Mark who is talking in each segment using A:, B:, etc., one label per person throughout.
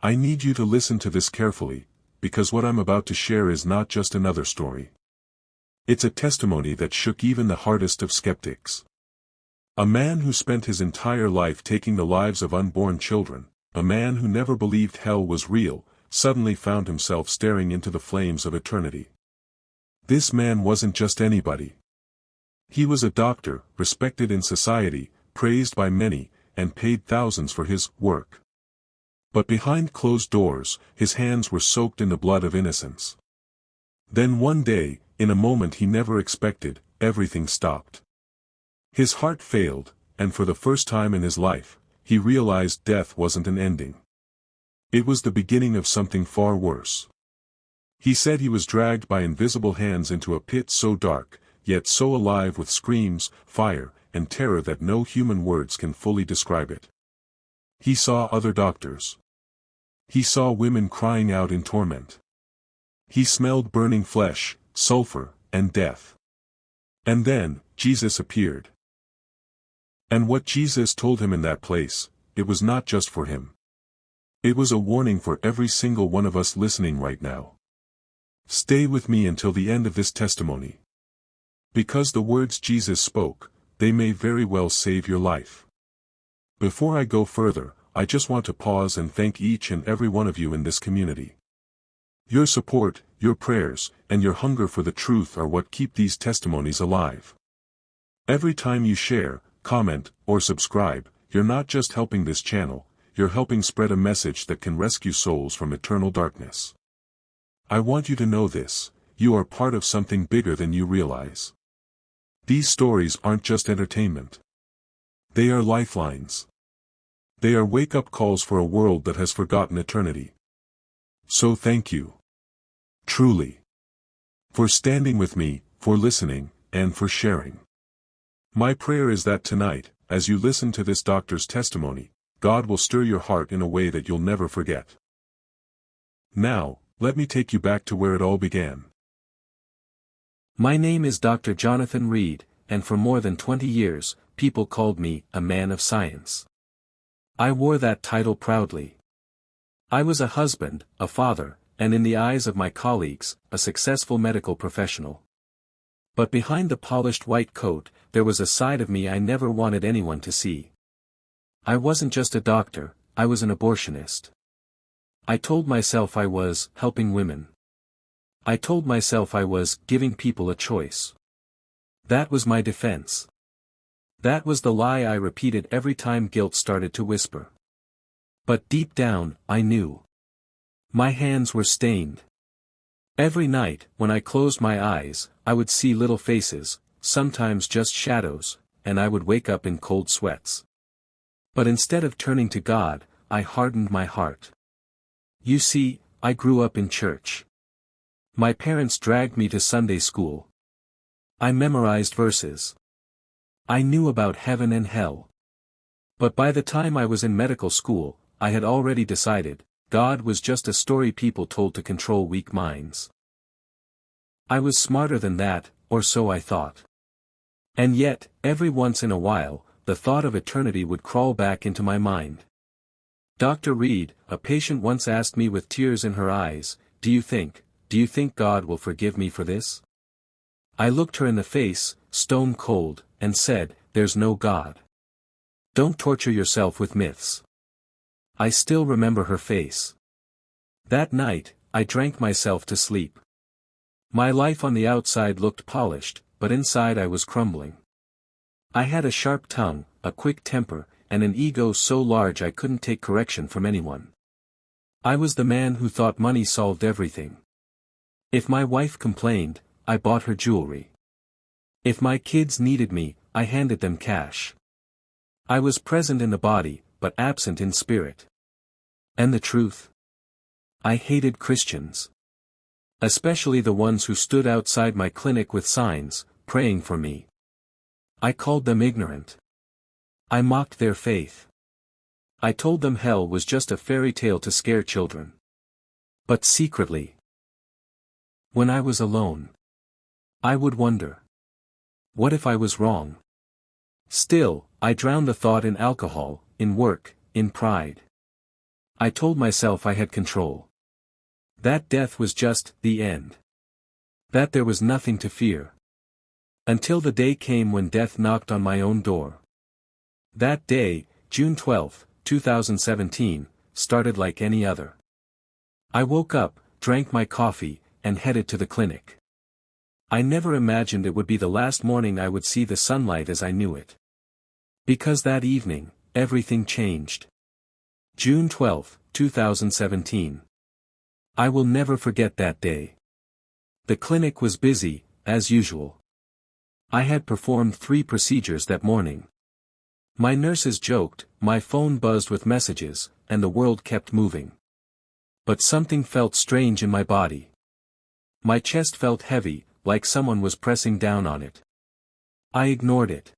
A: I need you to listen to this carefully, because what I'm about to share is not just another story. It's a testimony that shook even the hardest of skeptics. A man who spent his entire life taking the lives of unborn children, a man who never believed hell was real, suddenly found himself staring into the flames of eternity. This man wasn't just anybody. He was a doctor, respected in society, praised by many, and paid thousands for his work. But behind closed doors, his hands were soaked in the blood of innocents. Then one day, in a moment he never expected, everything stopped. His heart failed, and for the first time in his life, he realized death wasn't an ending. It was the beginning of something far worse. He said he was dragged by invisible hands into a pit so dark, yet so alive with screams, fire, and terror that no human words can fully describe it. He saw other doctors. He saw women crying out in torment. He smelled burning flesh, sulfur, and death. And then, Jesus appeared. And what Jesus told him in that place, it was not just for him. It was a warning for every single one of us listening right now. Stay with me until the end of this testimony. Because the words Jesus spoke, they may very well save your life. Before I go further, I just want to pause and thank each and every one of you in this community. Your support, your prayers, and your hunger for the truth are what keep these testimonies alive. Every time you share, comment, or subscribe, you're not just helping this channel, you're helping spread a message that can rescue souls from eternal darkness. I want you to know this: you are part of something bigger than you realize. These stories aren't just entertainment. They are lifelines. They are wake-up calls for a world that has forgotten eternity. So thank you. Truly. For standing with me, for listening, and for sharing. My prayer is that tonight, as you listen to this doctor's testimony, God will stir your heart in a way that you'll never forget. Now, let me take you back to where it all began.
B: My name is Dr. Jonathan Reed, and for more than 20 years, people called me a man of science. I wore that title proudly. I was a husband, a father, and in the eyes of my colleagues, a successful medical professional. But behind the polished white coat, there was a side of me I never wanted anyone to see. I wasn't just a doctor, I was an abortionist. I told myself I was helping women. I told myself I was giving people a choice. That was my defense. That was the lie I repeated every time guilt started to whisper. But deep down, I knew. My hands were stained. Every night, when I closed my eyes, I would see little faces, sometimes just shadows, and I would wake up in cold sweats. But instead of turning to God, I hardened my heart. You see, I grew up in church. My parents dragged me to Sunday school. I memorized verses. I knew about heaven and hell. But by the time I was in medical school, I had already decided, God was just a story people told to control weak minds. I was smarter than that, or so I thought. And yet, every once in a while, the thought of eternity would crawl back into my mind. Dr. Reed, a patient once asked me with tears in her eyes, do you think God will forgive me for this? I looked her in the face, stone cold, and said, there's no God. Don't torture yourself with myths. I still remember her face. That night, I drank myself to sleep. My life on the outside looked polished, but inside I was crumbling. I had a sharp tongue, a quick temper, and an ego so large I couldn't take correction from anyone. I was the man who thought money solved everything. If my wife complained, I bought her jewelry. If my kids needed me, I handed them cash. I was present in the body, but absent in spirit. And the truth? I hated Christians. Especially the ones who stood outside my clinic with signs, praying for me. I called them ignorant. I mocked their faith. I told them hell was just a fairy tale to scare children. But secretly, when I was alone, I would wonder, what if I was wrong? Still, I drowned the thought in alcohol, in work, in pride. I told myself I had control. That death was just the end. That there was nothing to fear. Until the day came when death knocked on my own door. That day, June 12, 2017, started like any other. I woke up, drank my coffee, and headed to the clinic. I never imagined it would be the last morning I would see the sunlight as I knew it. Because that evening, everything changed. June 12, 2017. I will never forget that day. The clinic was busy, as usual. I had performed 3 procedures that morning. My nurses joked, my phone buzzed with messages, and the world kept moving. But something felt strange in my body. My chest felt heavy, like someone was pressing down on it. I ignored it.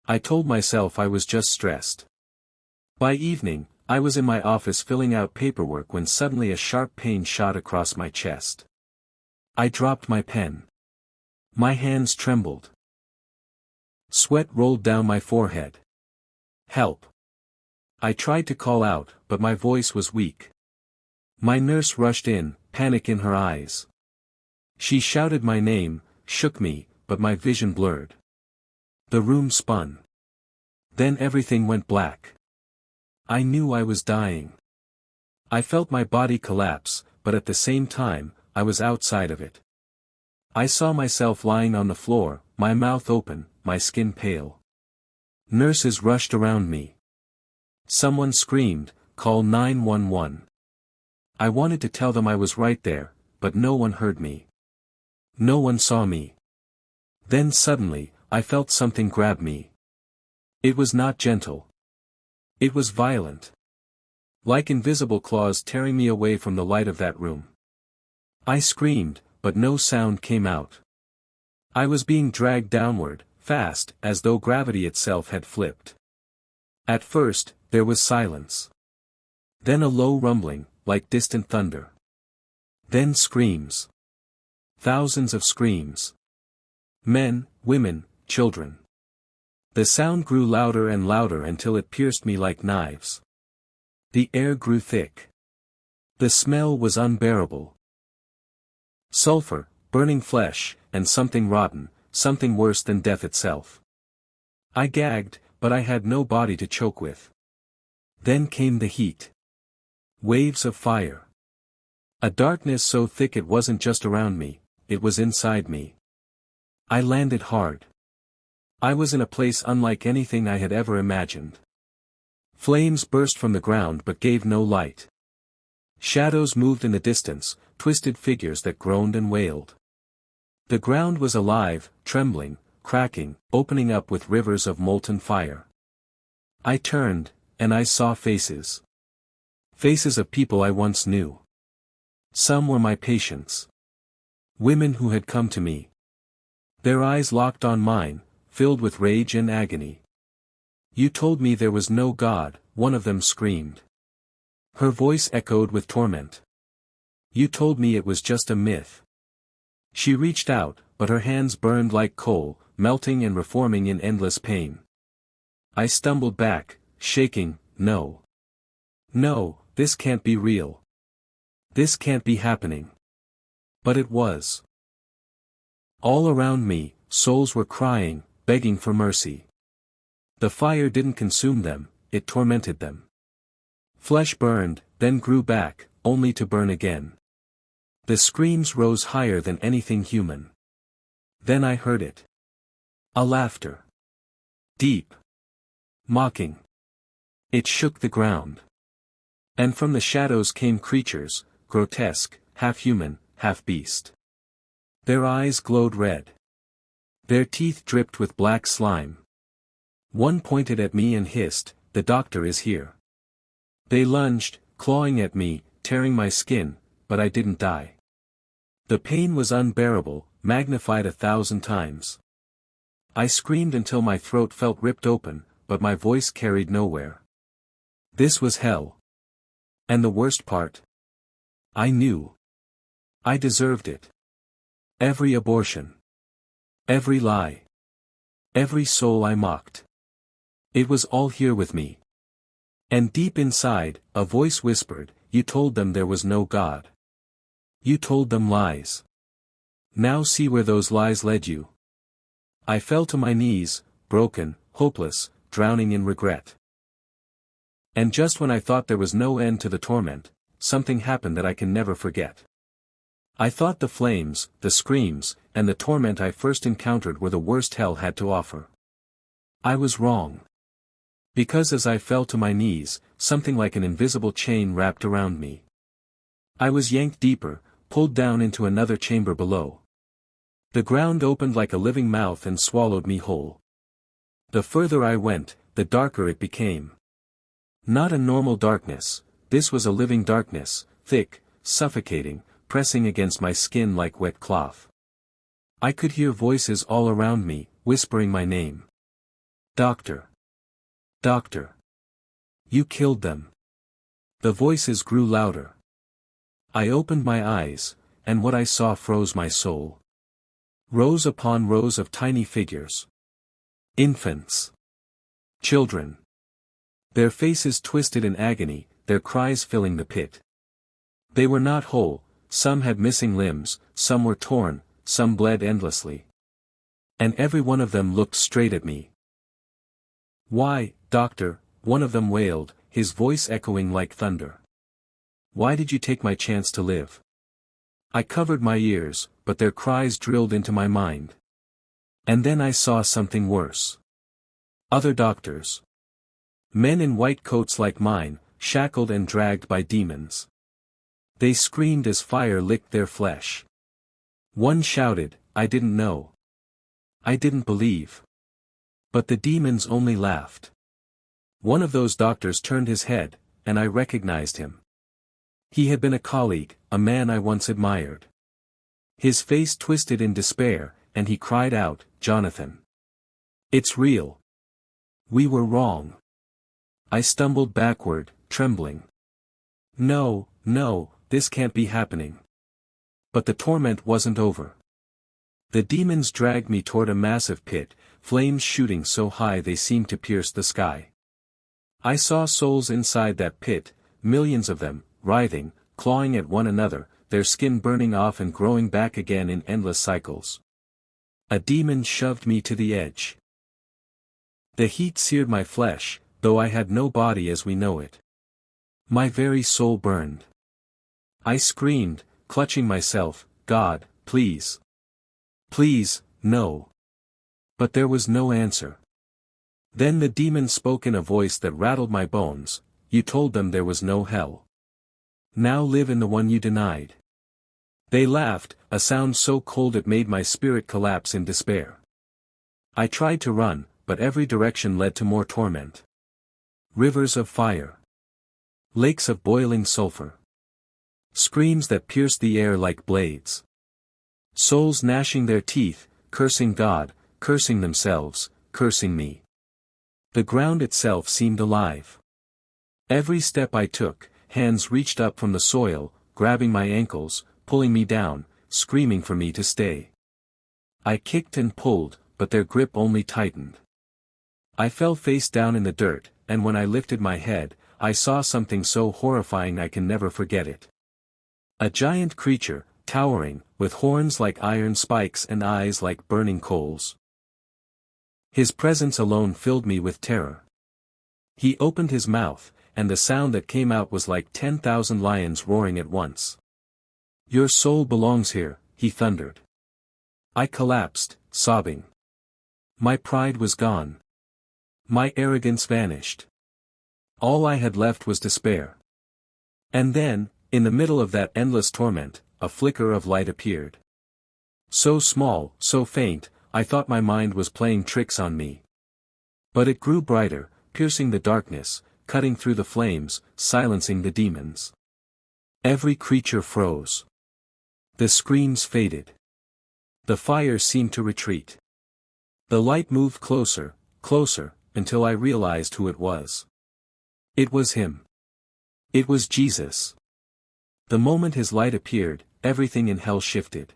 B: I told myself I was just stressed. By evening, I was in my office filling out paperwork when suddenly a sharp pain shot across my chest. I dropped my pen. My hands trembled. Sweat rolled down my forehead. Help! I tried to call out, but my voice was weak. My nurse rushed in, panic in her eyes. She shouted my name, shook me, but my vision blurred. The room spun. Then everything went black. I knew I was dying. I felt my body collapse, but at the same time, I was outside of it. I saw myself lying on the floor, my mouth open, my skin pale. Nurses rushed around me. Someone screamed, "Call 911." I wanted to tell them I was right there, but no one heard me. No one saw me. Then suddenly, I felt something grab me. It was not gentle. It was violent. Like invisible claws tearing me away from the light of that room. I screamed, but no sound came out. I was being dragged downward, fast, as though gravity itself had flipped. At first, there was silence. Then a low rumbling, like distant thunder. Then screams. Thousands of screams. Men, women, children. The sound grew louder and louder until it pierced me like knives. The air grew thick. The smell was unbearable. Sulfur, burning flesh, and something rotten, something worse than death itself. I gagged, but I had no body to choke with. Then came the heat. Waves of fire. A darkness so thick it wasn't just around me, it was inside me. I landed hard. I was in a place unlike anything I had ever imagined. Flames burst from the ground but gave no light. Shadows moved in the distance, twisted figures that groaned and wailed. The ground was alive, trembling, cracking, opening up with rivers of molten fire. I turned, and I saw faces. Faces of people I once knew. Some were my patients. Women who had come to me. Their eyes locked on mine, filled with rage and agony. "You told me there was no God," one of them screamed. Her voice echoed with torment. "You told me it was just a myth." She reached out, but her hands burned like coal, melting and reforming in endless pain. I stumbled back, shaking, "No. No, this can't be real. This can't be happening." But it was. All around me, souls were crying, begging for mercy. The fire didn't consume them, it tormented them. Flesh burned, then grew back, only to burn again. The screams rose higher than anything human. Then I heard it. A laughter. Deep. Mocking. It shook the ground. And from the shadows came creatures, grotesque, half human, half beast. Their eyes glowed red. Their teeth dripped with black slime. One pointed at me and hissed, "The doctor is here." They lunged, clawing at me, tearing my skin, but I didn't die. The pain was unbearable, magnified 1,000 times. I screamed until my throat felt ripped open, but my voice carried nowhere. This was hell. And the worst part? I knew. I deserved it. Every abortion. Every lie. Every soul I mocked. It was all here with me. And deep inside, a voice whispered, "You told them there was no God. You told them lies. Now see where those lies led you." I fell to my knees, broken, hopeless, drowning in regret. And just when I thought there was no end to the torment, something happened that I can never forget. I thought the flames, the screams, and the torment I first encountered were the worst hell had to offer. I was wrong. Because as I fell to my knees, something like an invisible chain wrapped around me. I was yanked deeper, pulled down into another chamber below. The ground opened like a living mouth and swallowed me whole. The further I went, the darker it became. Not a normal darkness, this was a living darkness, thick, suffocating, pressing against my skin like wet cloth. I could hear voices all around me, whispering my name. "Doctor. Doctor. You killed them." The voices grew louder. I opened my eyes, and what I saw froze my soul. Rows upon rows of tiny figures. Infants. Children. Their faces twisted in agony, their cries filling the pit. They were not whole, some had missing limbs, some were torn, some bled endlessly. And every one of them looked straight at me. "Why, doctor," one of them wailed, his voice echoing like thunder. "Why did you take my chance to live?" I covered my ears, but their cries drilled into my mind. And then I saw something worse. Other doctors. Men in white coats like mine, shackled and dragged by demons. They screamed as fire licked their flesh. One shouted, "I didn't know. I didn't believe." But the demons only laughed. One of those doctors turned his head, and I recognized him. He had been a colleague, a man I once admired. His face twisted in despair, and he cried out, "Jonathan. It's real. We were wrong." I stumbled backward, trembling. No, this can't be happening. But the torment wasn't over. The demons dragged me toward a massive pit, flames shooting so high they seemed to pierce the sky. I saw souls inside that pit, millions of them, writhing, clawing at one another, their skin burning off and growing back again in endless cycles. A demon shoved me to the edge. The heat seared my flesh, though I had no body as we know it. My very soul burned. I screamed, clutching myself, "God, please. Please, no." But there was no answer. Then the demon spoke in a voice that rattled my bones, "You told them there was no hell. Now live in the one you denied." They laughed, a sound so cold it made my spirit collapse in despair. I tried to run, but every direction led to more torment. Rivers of fire. Lakes of boiling sulfur. Screams that pierced the air like blades. Souls gnashing their teeth, cursing God, cursing themselves, cursing me. The ground itself seemed alive. Every step I took, hands reached up from the soil, grabbing my ankles, pulling me down, screaming for me to stay. I kicked and pulled, but their grip only tightened. I fell face down in the dirt, and when I lifted my head, I saw something so horrifying I can never forget it. A giant creature, towering, with horns like iron spikes and eyes like burning coals. His presence alone filled me with terror. He opened his mouth, and the sound that came out was like 10,000 lions roaring at once. "Your soul belongs here," he thundered. I collapsed, sobbing. My pride was gone. My arrogance vanished. All I had left was despair. And then, in the middle of that endless torment, a flicker of light appeared. So small, so faint, I thought my mind was playing tricks on me. But it grew brighter, piercing the darkness, cutting through the flames, silencing the demons. Every creature froze. The screams faded. The fire seemed to retreat. The light moved closer, closer, until I realized who it was. It was him. It was Jesus. The moment his light appeared, everything in hell shifted.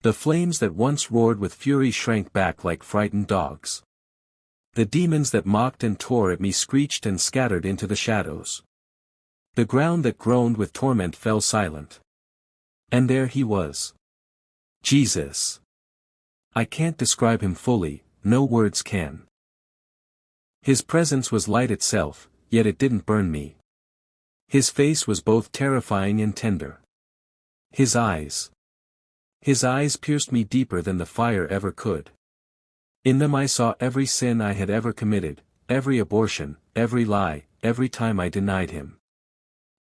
B: The flames that once roared with fury shrank back like frightened dogs. The demons that mocked and tore at me screeched and scattered into the shadows. The ground that groaned with torment fell silent. And there he was. Jesus. I can't describe him fully, no words can. His presence was light itself, yet it didn't burn me. His face was both terrifying and tender. His eyes pierced me deeper than the fire ever could. In them I saw every sin I had ever committed, every abortion, every lie, every time I denied him.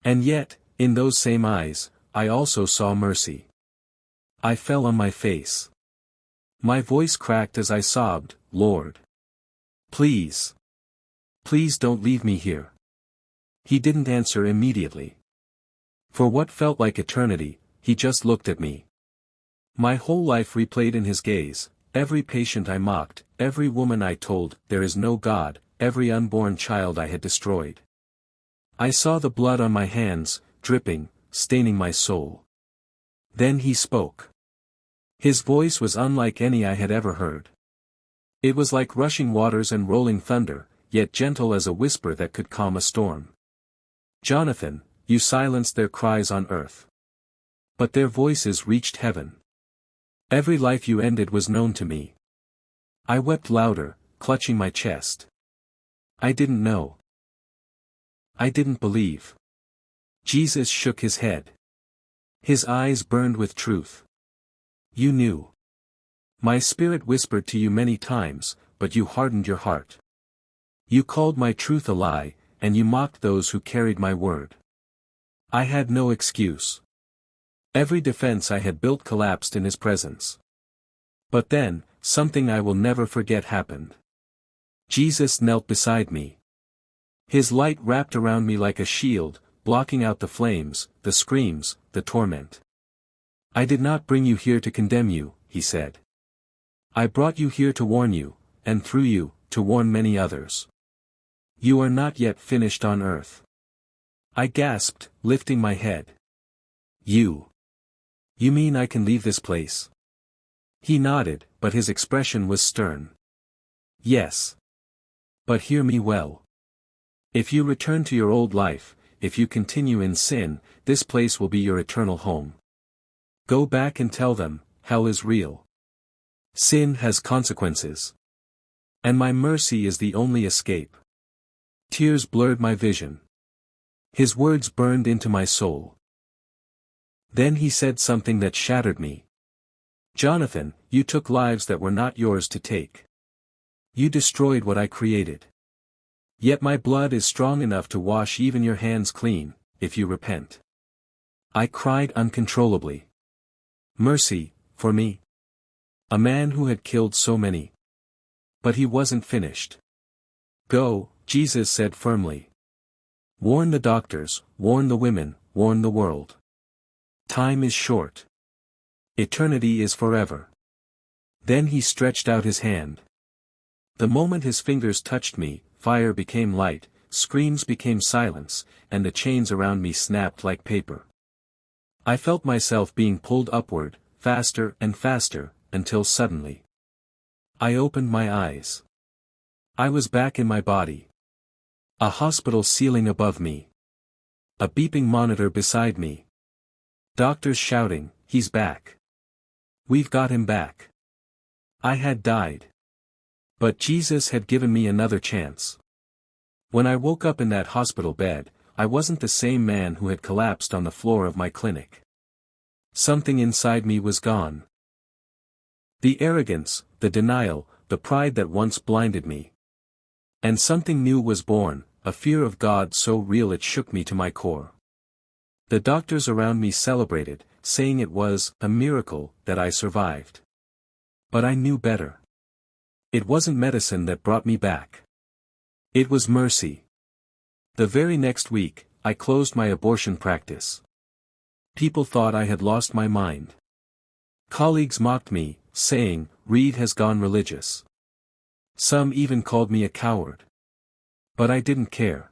B: And yet, in those same eyes, I also saw mercy. I fell on my face. My voice cracked as I sobbed, Lord. Please. Please don't leave me here. He didn't answer immediately. For what felt like eternity, he just looked at me. My whole life replayed in his gaze, every patient I mocked, every woman I told, there is no God, every unborn child I had destroyed. I saw the blood on my hands, dripping, staining my soul. Then he spoke. His voice was unlike any I had ever heard. It was like rushing waters and rolling thunder, yet gentle as a whisper that could calm a storm. Jonathan, you silenced their cries on earth. But their voices reached heaven. Every life you ended was known to me. I wept louder, clutching my chest. I didn't know. I didn't believe. Jesus shook his head. His eyes burned with truth. You knew. My spirit whispered to you many times, but you hardened your heart. You called my truth a lie, and you mocked those who carried my word. I had no excuse. Every defense I had built collapsed in his presence. But then, something I will never forget happened. Jesus knelt beside me. His light wrapped around me like a shield, blocking out the flames, the screams, the torment. I did not bring you here to condemn you, he said. I brought you here to warn you, and through you, to warn many others. You are not yet finished on earth. I gasped, lifting my head. You mean I can leave this place? He nodded, but his expression was stern. Yes. But hear me well. If you return to your old life, if you continue in sin, this place will be your eternal home. Go back and tell them, hell is real. Sin has consequences. And my mercy is the only escape. Tears blurred my vision. His words burned into my soul. Then he said something that shattered me. Jonathan, you took lives that were not yours to take. You destroyed what I created. Yet my blood is strong enough to wash even your hands clean, if you repent. I cried uncontrollably. Mercy, for me. A man who had killed so many. But he wasn't finished. Go, Jesus said firmly. Warn the doctors, warn the women, warn the world. Time is short. Eternity is forever. Then he stretched out his hand. The moment his fingers touched me, fire became light, screams became silence, and the chains around me snapped like paper. I felt myself being pulled upward, faster and faster, until suddenly. I opened my eyes. I was back in my body. A hospital ceiling above me. A beeping monitor beside me. Doctors shouting, he's back. We've got him back. I had died. But Jesus had given me another chance. When I woke up in that hospital bed, I wasn't the same man who had collapsed on the floor of my clinic. Something inside me was gone. The arrogance, the denial, the pride that once blinded me. And something new was born, a fear of God so real it shook me to my core. The doctors around me celebrated, saying it was a miracle that I survived. But I knew better. It wasn't medicine that brought me back. It was mercy. The very next week, I closed my abortion practice. People thought I had lost my mind. Colleagues mocked me, saying, Reed has gone religious. Some even called me a coward. But I didn't care.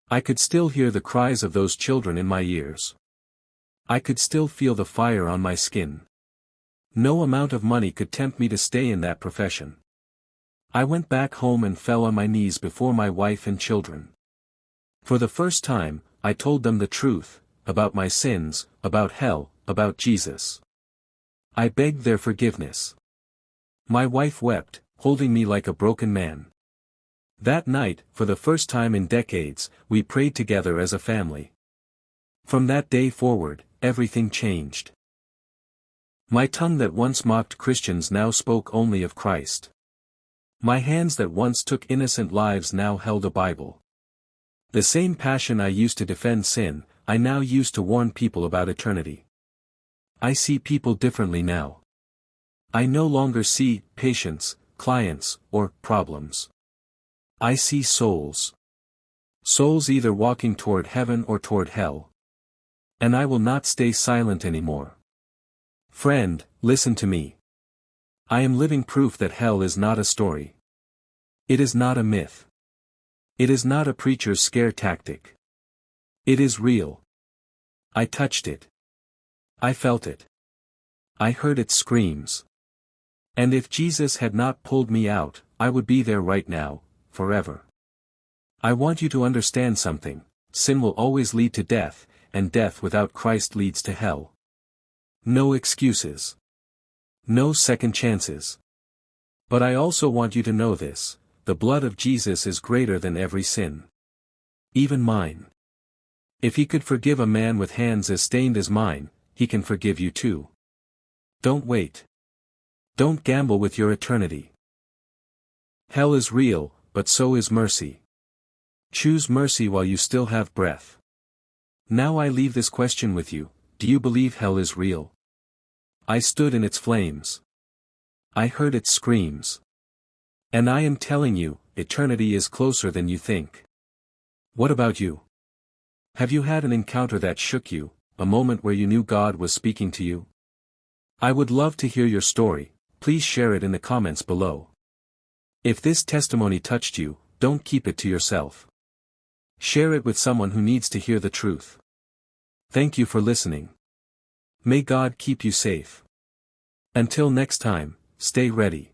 B: I could still hear the cries of those children in my ears. I could still feel the fire on my skin. No amount of money could tempt me to stay in that profession. I went back home and fell on my knees before my wife and children. For the first time, I told them the truth, about my sins, about hell, about Jesus. I begged their forgiveness. My wife wept, holding me like a broken man. That night, for the first time in decades, we prayed together as a family. From that day forward, everything changed. My tongue that once mocked Christians now spoke only of Christ. My hands that once took innocent lives now held a Bible. The same passion I used to defend sin, I now use to warn people about eternity. I see people differently now. I no longer see patients, clients, or problems. I see souls. Souls either walking toward heaven or toward hell. And I will not stay silent anymore. Friend, listen to me. I am living proof that hell is not a story. It is not a myth. It is not a preacher's scare tactic. It is real. I touched it. I felt it. I heard its screams. And if Jesus had not pulled me out, I would be there right now, forever. I want you to understand something: sin will always lead to death, and death without Christ leads to hell. No excuses. No second chances. But I also want you to know this: the blood of Jesus is greater than every sin. Even mine. If he could forgive a man with hands as stained as mine, he can forgive you too. Don't wait. Don't gamble with your eternity. Hell is real, but so is mercy. Choose mercy while you still have breath. Now I leave this question with you: do you believe hell is real? I stood in its flames. I heard its screams. And I am telling you, eternity is closer than you think. What about you? Have you had an encounter that shook you, a moment where you knew God was speaking to you? I would love to hear your story. Please share it in the comments below. If this testimony touched you, don't keep it to yourself. Share it with someone who needs to hear the truth. Thank you for listening. May God keep you safe. Until next time, stay ready.